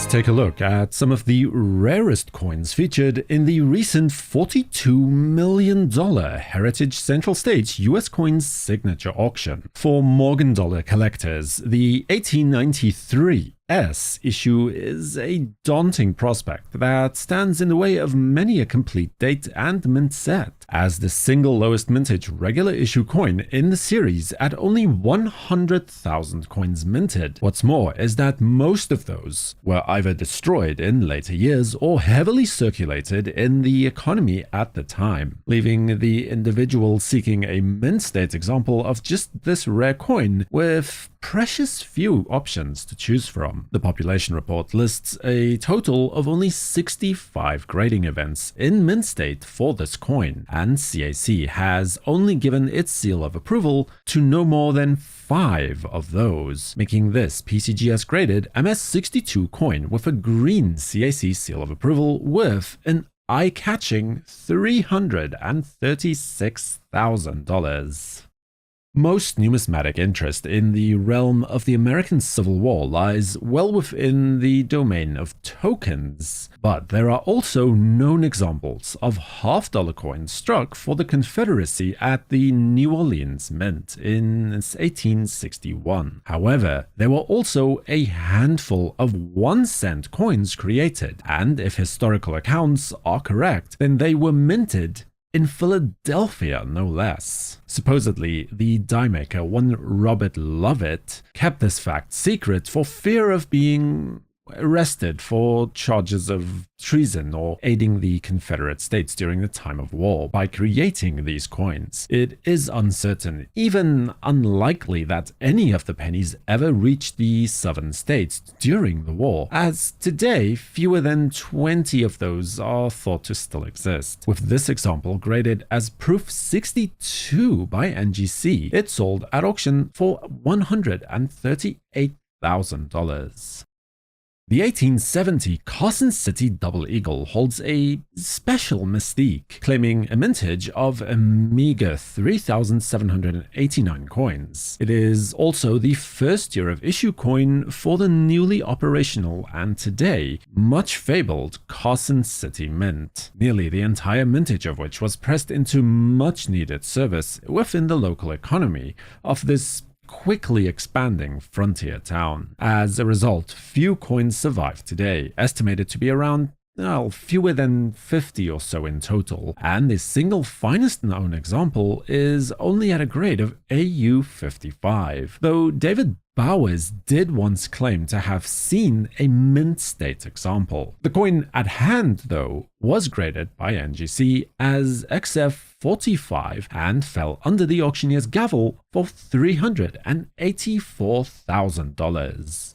take a look at some of the rarest coins featured in the recent $42 million Heritage Central States US Coins Signature Auction. For Morgan dollar collectors, the 1893 issue is a daunting prospect that stands in the way of many a complete date and mint set, as the single lowest mintage regular issue coin in the series at only 100,000 coins minted. What's more is that most of those were either destroyed in later years or heavily circulated in the economy at the time, leaving the individual seeking a mint state example of just this rare coin with precious few options to choose from. The population report lists a total of only 65 grading events in mint state for this coin, and CAC has only given its seal of approval to no more than 5 of those, making this PCGS graded MS62 coin with a green CAC seal of approval with an eye-catching $336,000. Most numismatic interest in the realm of the American Civil War lies well within the domain of tokens, but there are also known examples of half-dollar coins struck for the Confederacy at the New Orleans Mint in 1861. However, there were also a handful of 1-cent coins created, and if historical accounts are correct, then they were minted in Philadelphia, no less. Supposedly, the die maker, one Robert Lovett, kept this fact secret for fear of being arrested for charges of treason or aiding the Confederate States during the time of war by creating these coins. It is uncertain, even unlikely, that any of the pennies ever reached the southern states during the war, as today fewer than 20 of those are thought to still exist. With this example graded as proof 62 by NGC, it sold at auction for $138,000. The 1870 Carson City Double Eagle holds a special mystique, claiming a mintage of a meager 3,789 coins. It is also the first year of issue coin for the newly operational and today much fabled Carson City Mint, nearly the entire mintage of which was pressed into much needed service within the local economy of this quickly expanding frontier town. As a result, few coins survive today, estimated to be around fewer than 50 or so in total, and the single finest known example is only at a grade of AU55, though David Bowers did once claim to have seen a mint state example. The coin at hand, though, was graded by NGC as XF45 and fell under the auctioneer's gavel for $384,000.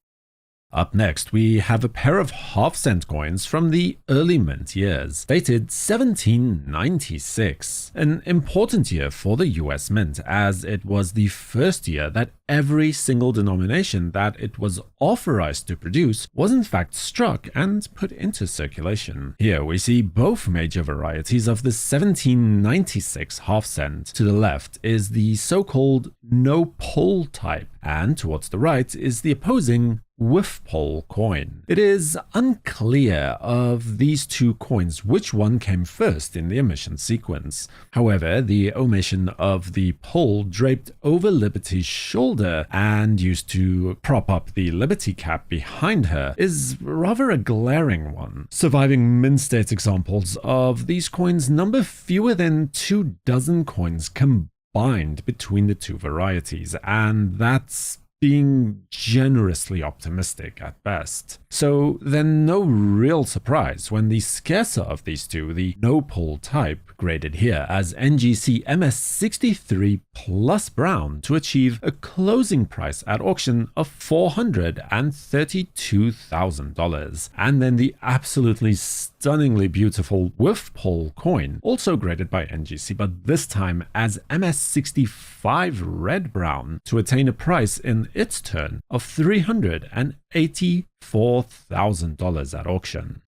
Up next, we have a pair of half-cent coins from the early mint years, dated 1796, an important year for the US Mint, as it was the first year that every single denomination that it was authorized to produce was in fact struck and put into circulation. Here we see both major varieties of the 1796 half-cent. To the left is the so-called no-pull type, and towards the right is the opposing with-pull coin. It is unclear of these two coins which one came first in the emission sequence. However, the omission of the pull draped over Liberty's shoulder and used to prop up the Liberty cap behind her is rather a glaring one. Surviving mint state examples of these coins number fewer than 24 coins combined between the two varieties, and that's being generously optimistic at best. So then no real surprise when the scarcer of these two, the no-pull type, graded here as NGC MS63 plus brown to achieve a closing price at auction of $432,000. And then the absolutely stunningly beautiful with-pull coin, also graded by NGC, but this time as MS65 red-brown to attain a price in its turn of $384,000 at auction.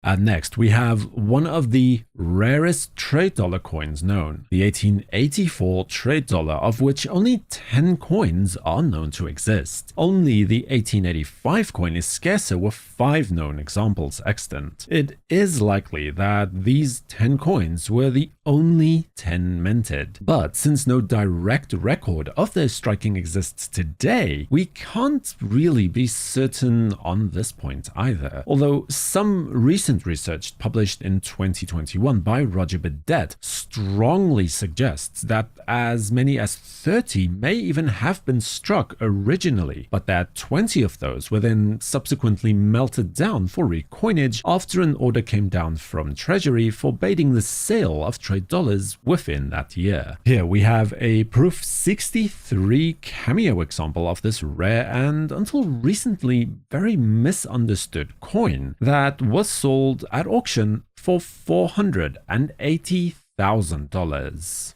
And next, we have one of the rarest trade dollar coins known, the 1884 trade dollar, of which only 10 coins are known to exist. Only the 1885 coin is scarcer, with 5 known examples extant. It is likely that these 10 coins were the only 10 minted, but since no direct record of their striking exists today, we can't really be certain on this point either. Although some recent research published in 2021 by Roger Burdett strongly suggests that as many as 30 may even have been struck originally, but that 20 of those were then subsequently melted down for recoinage after an order came down from Treasury forbidding the sale of trade dollars within that year. Here we have a proof 63 cameo example of this rare and until recently very misunderstood coin that was sold at auction for $480,000.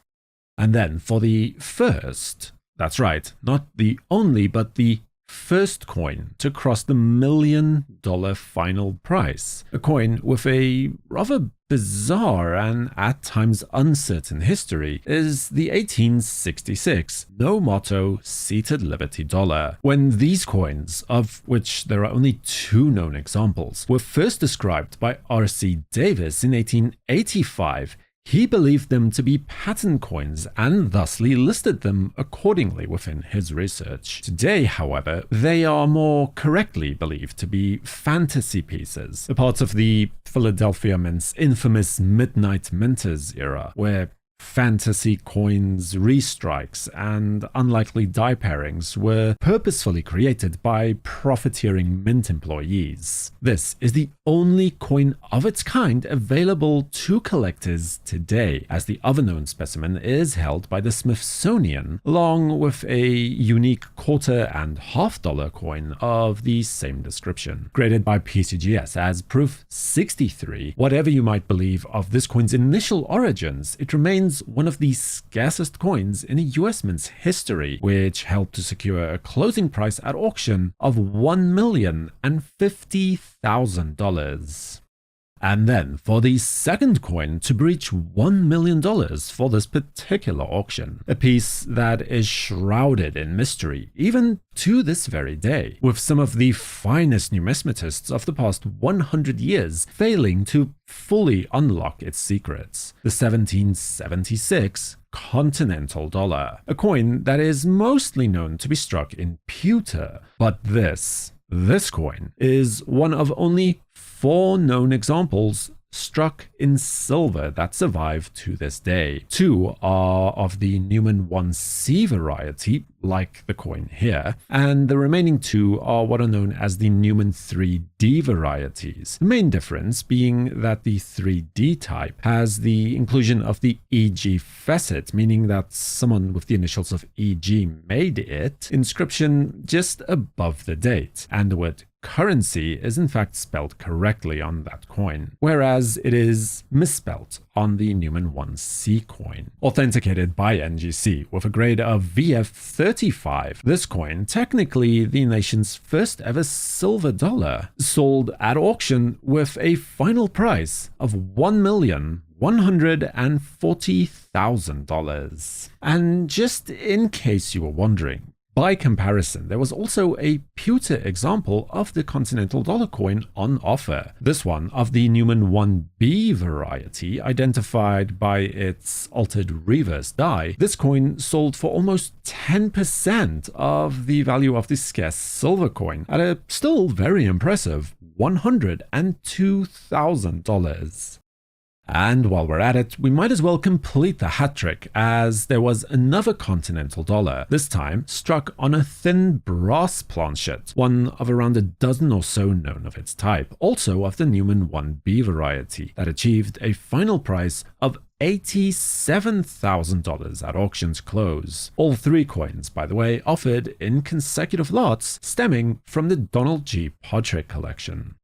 And then for the first, that's right, not the only, but the first coin to cross the $1 million final price. A coin with a rather bizarre and at times uncertain history is the 1866 no motto seated Liberty dollar. When these coins, of which there are only 2 known examples, were first described by R.C. Davis in 1885, he believed them to be pattern coins and thusly listed them accordingly within his research. Today, however, they are more correctly believed to be fantasy pieces, a part of the Philadelphia Mint's infamous Midnight Minters era, where fantasy coins, restrikes, and unlikely die pairings were purposefully created by profiteering mint employees. This is the only coin of its kind available to collectors today, as the other known specimen is held by the Smithsonian, along with a unique quarter and half-dollar coin of the same description, graded by PCGS as proof 63. Whatever you might believe of this coin's initial origins, it remains one of the scarcest coins in a US Mint's history, which helped to secure a closing price at auction of $1,050,000. And then for the second coin to breach $1 million for this particular auction, a piece that is shrouded in mystery even to this very day, with some of the finest numismatists of the past 100 years failing to fully unlock its secrets. The 1776 Continental dollar, a coin that is mostly known to be struck in pewter, but this coin is one of only 4 known examples struck in silver that survive to this day. 2 are of the Newman 1C variety, like the coin here, and the remaining 2 are what are known as the Newman 3D varieties. The main difference being that the 3D type has the inclusion of the EG facet, meaning that someone with the initials of EG made it, inscription just above the date, and the word currency is in fact spelled correctly on that coin, whereas it is misspelled on the Newman 1C coin. Authenticated by NGC with a grade of VF35, this coin, technically the nation's first ever silver dollar, sold at auction with a final price of $1,140,000. And just in case you were wondering, by comparison, there was also a pewter example of the Continental dollar coin on offer. This one of the Newman 1B variety, identified by its altered reverse die. This coin sold for almost 10% of the value of the scarce silver coin at a still very impressive $102,000. And while we're at it, we might as well complete the hat trick, as there was another Continental dollar, this time struck on a thin brass planchet, one of around a dozen or so known of its type, also of the Newman 1B variety, that achieved a final price of $87,000 at auction's close. All 3 coins, by the way, offered in consecutive lots stemming from the Donald G. Podrick collection.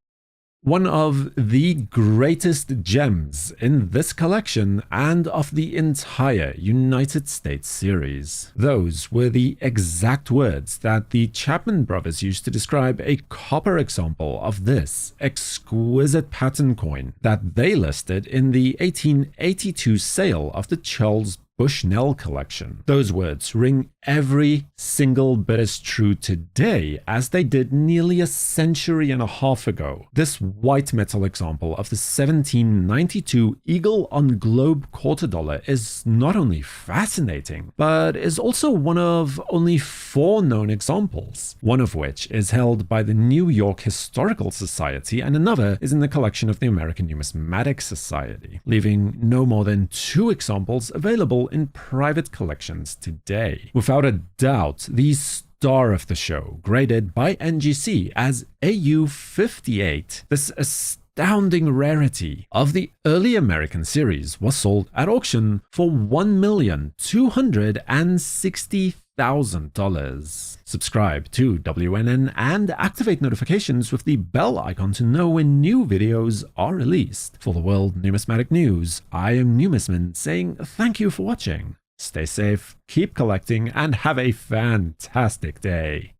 One of the greatest gems in this collection and of the entire United States series. Those were the exact words that the Chapman brothers used to describe a copper example of this exquisite pattern coin that they listed in the 1882 sale of the Charles Bushnell collection. Those words ring every single bit as true today as they did nearly a century and a half ago. This white metal example of the 1792 eagle on globe quarter dollar is not only fascinating, but is also one of only 4 known examples, one of which is held by the New York Historical Society and another is in the collection of the American Numismatic Society, leaving no more than 2 examples available in private collections today. Without a doubt, the star of the show, graded by NGC as AU58, this astounding rarity of the early American series was sold at auction for $1,260,000. Subscribe to WNN and activate notifications with the bell icon to know when new videos are released. For the World Numismatic News, I am Numisman saying thank you for watching. Stay safe, keep collecting, and have a fantastic day.